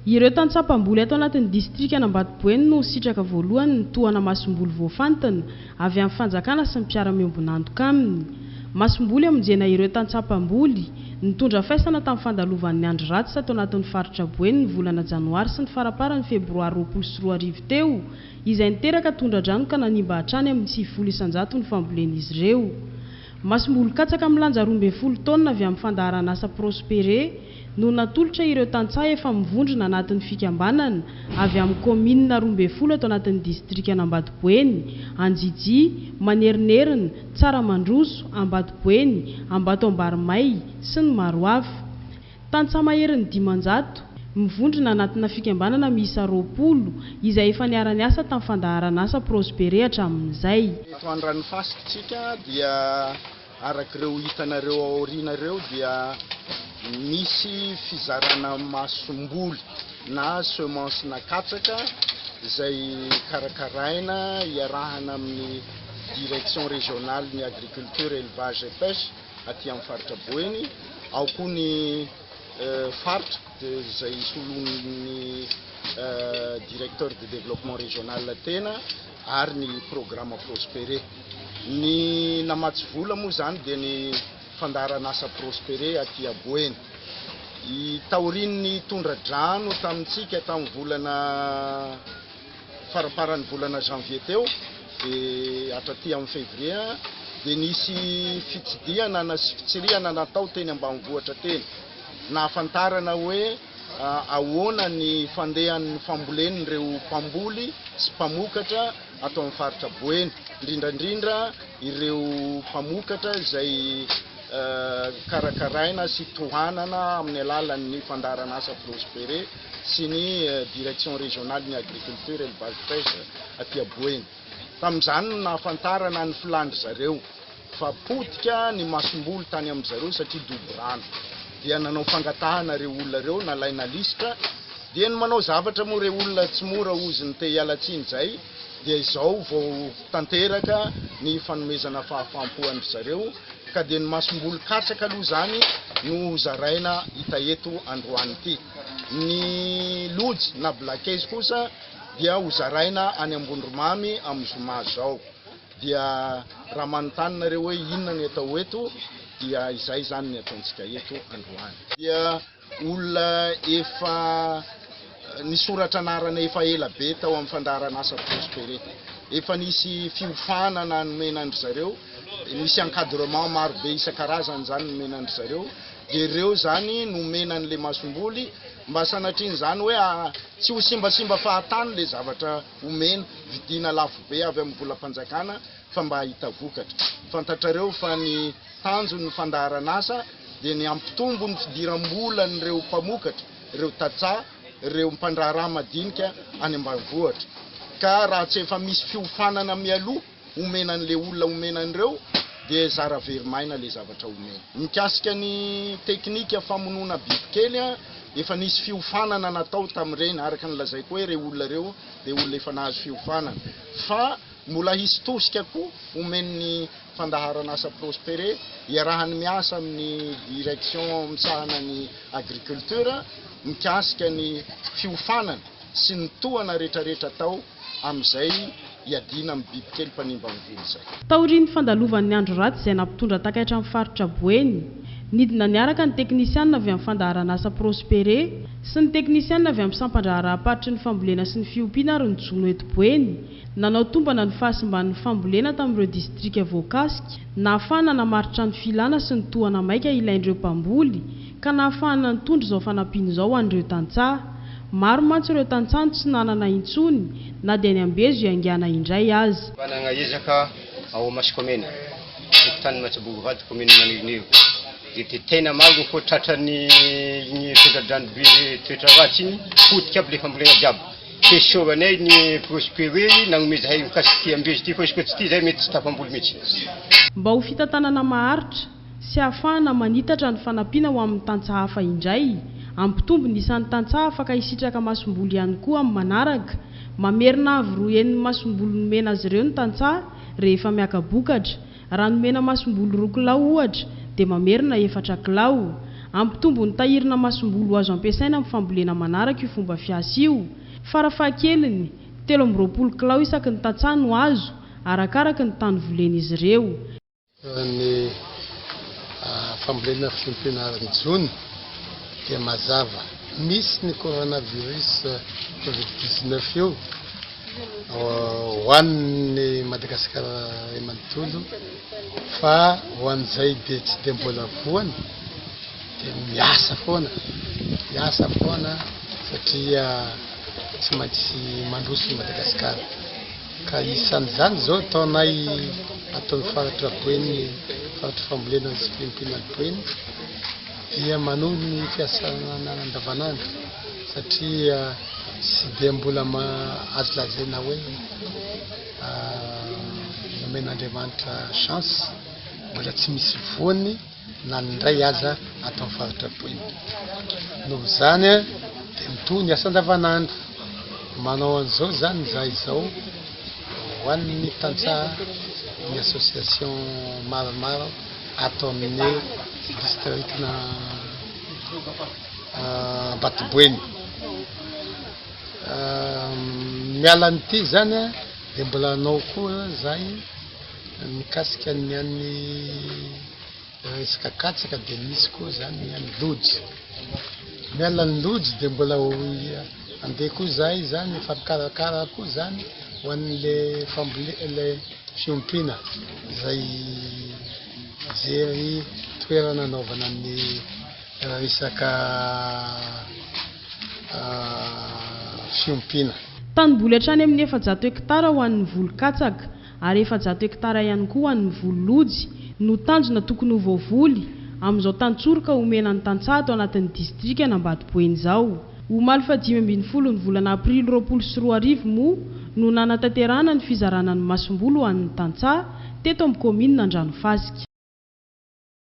Ireo tantsapam-boly ato anatin'ny distrika Ambatoboeny no sitraka voalohany ny tohana masomboly voafantina avy amin'ny fanjakana sy ny mpiara-miombonantoka aminy. Masomboly amonjena ireo tantsapam-boly nitondra faisana tamin'ny fandalovan'ny andro ratsy ato anatin'ny faritra Boeny ny volana Janoary sy ny faraparany Febroary 2024 teo, izay niteraka tondra-drano ka nanimba hatrany amin'ny 900 isan-jato ny fambolen'izy ireo. Masomboly katsaka milanja 12 taona avy amin'ny fandaharan'asa Prospere no natolotra ireo tantsaha efa mivondrona anatin'ny fikambanana avy amin'ny commune 12 ato anatin'ny distrika Ambatoboeny, Anjiji, Manerinerina, Tsaramandroso, Ambatoboeny, Ambatoambarimay sy ny maro hafa. Tantsaha maherin'ny 500 mivondrona anatina fikambanana miisa 20 izay efa niara asa tamin'ny fandaharan'asa Prospere hatramin'izay. Eto an-dranomasina dia arak'ireo hitanareo aorinareo dia misy fizarana masomboly na semences na katsaka izay karakaraina iarahana amin'ny direction régionale ny agriculture, élevage et pêche aty amin'ny faritra Boeny, ao koa ny faritra izay solon'ny directeur de développement régional tena ary ny programme Prospere. Ny namatsy vola moa zany dia ny fandaharan'asa Prospere aty a Boeny. I taorin'ny tondra-drano tamintsika tamin'ny volana faraparan'ny volana janvier teo dia hatraty amin'ny février dia nisy fitsidiana na sy fitsiriana natao teny ambanivohitra teny na afantarana hoe ahoana ny fandehan'ny fambolen'ireo mpamboly sy mpamokatra ato amin'ny faritra Boeny, indrindrandrindra ireo mpamokatra izay karakaraina sy tohanana amin'ny alalan'ny fandaharan'asa Prospere sy ny direction régionale ny agriculture, élevage, pêche aty a Boeny. Tamin'izany no nahafantarana ny filandry zareo fa potika ny masomboly tany amin'izareo satria doborano. Dia nanao fangatahana reo olona reo, nalaina listra, dia ny manao zavatra moa reo olona tsy mora ozy ny te hialatsiny zay, dia izao vao tanteraka ny fanomezana fahafampo zareo, ka dia ny masomboly katsaka aloha zany no zaraina hita eto androany ity. Ny lojy na blakaizy kosa dia hozaraina any Ambondromamy amin'ny zoma zao. Dia raha manontany hoe inona ny atao eto, dia izay zany ny ataontsika eto androany. Dia olona efa nisoratra anarana efa ela be tao amin'ny fandaharan'asa Prospere. Efa nisy fiofanana nomenandry zareo, nisy encadrement maro be isan-karazany zany nomenandry zareo. Dia ireo zany nomenan'le masomboly mba sanatriny zany hoe tsy ho simbasimba fahatany le zavatra omena vidina lafo be avy amin'ny volam-panjakana fa mba hita vokatra. Fantatrareo fa ny tanjon'ny fandaharan'asa dia ny ampitombo ny fidiram-bolan'ireo mpamokatra, ireo tantsaha, ireo mpandraharaha madinika any ambanivohitra. Ka raha tsy efa misy fiofanana mialoha omenan'le olona omenan'ireo dia zara verimaina le zavatra omena. Mikasika ny teknika famonoana bibikely efa nisy fiofanana natao tamin'ireny, araka ny lazaiko hoe reo olona reo dia olona efa nahazo fiofanana. Fa mbola hisy tosika koa omen'ny fandaharan'asa Prospere iarahany miasa amin'ny direction mitsahana ny agriculture mikasika ny fiofanana sy ny tohana rehetrarehetra tao amin'izay iadina amin'ny bibikely mpanimba amin'ny voly. Taorian'ny fandalovan'ny andro ratsy izay nampitondra takaitra amin'ny faritra Boeny, nidina niaraka ny teknisianina avy amin'ny fandaharan'asa Prospere sy ny teknisianina avy amin'ny sampandraharaha-paritry ny fambolena sy ny fiompiana ary ny Gion eto Boeny, nanao tombana ny fahasimban'ny fambolena tamin'ireo distrika voakasika, nahafahana namaritra ny filana sy ny tohana maika ilain'ireo mpamboly, ka nahafahana nitondra izao fanampiana izao an'ireo tantsaha. Maro mantsy ireo tantsaha tsy nanana intsony na dia ny ambezo iangana indray azy. Banana ezaka ao Maskomena, tany Matsabogo vady commune Manirinivo. Dia tena maro ko tratran'ny tondra-drano be toetra ratsy iny potika aby le fambolena jiaby. Tesoranay ny Prospere nanomeza hay mikasiky ambezo ty fa tsy ty zay mety tsy tafamboly mihitsy. Mba ho fitantanana maharitra sy ahafahana manitatra ny fanampiana ho amin'ny tantsaha hafa indray, ampitombo ny isan'ny tantsaha afaka hisitraka masomboly ihany koa amin'ny manaraka, mamerina avy roa eniny masomboly nomena azy ireo ny tantsaha rehefa miaka bokatra. Raha nomena masomboly 2 kilao ohatra dia mamerina 4 kilao. ampitombo ny tahirina masombolo azo ampiasaina amin'ny fambolena manaraka io fomba fiasa io. Farafahakeliny 320 kilao isaky ny tantsaha no azo arakaraka ny tany volen'izy ireo. Ny fambolena fiompiana Gion dia mazava misy ny coronavirus Covid-19 io hoan'ny Madagasikara manontolo fa hoan'izay dia tsy dia mbola voany dia miasa foana satria tsy maintsy mandroso Madagasikara ka isan'izany zao ataonay ataon'ny faritra Boeny faritra fambolena sy fiompiana Boeny dia manohy ny fiasana andavanandro satria tsy dia mbola azo lazaina hoe nomen'Andriamanitra chance mbola tsy misy voany na ndray aza atao amin'ny faritra Boeny. Noho izany dia mitohy ny asa andavanandro manao an'izao zany zahay izao ho an'ny tantsaha ny association maromaro atao amin'ny districtna Boeny. Miala an'ity zany dia mbola anao koa zahay mikasika ny an'ny resaka katsaka dia misy koa zany ny an'ny lojy. Miala ny lojy dia mbola andeha koa zahay zany famikarakara koa zany ho an'le fiompiana izay jery toerana anaovana ny resaka fiompiana. Tanimboly hatrany amin'ny 400 hektara ho an'ny volo-katsaka ary 400 hektara ihany koa ho an'ny volo-lojy no tanjona tokony ho voavoly amin'izao tantsoroka omena ny tantsaha ato anatin'ny distrika Boeny izao. Omaly fa 5 ny volana aprily 2024 moa no nanatanterahana ny fizarana ny masombolo ho an'ny tantsaha teto amin'ny komina Andranofasika.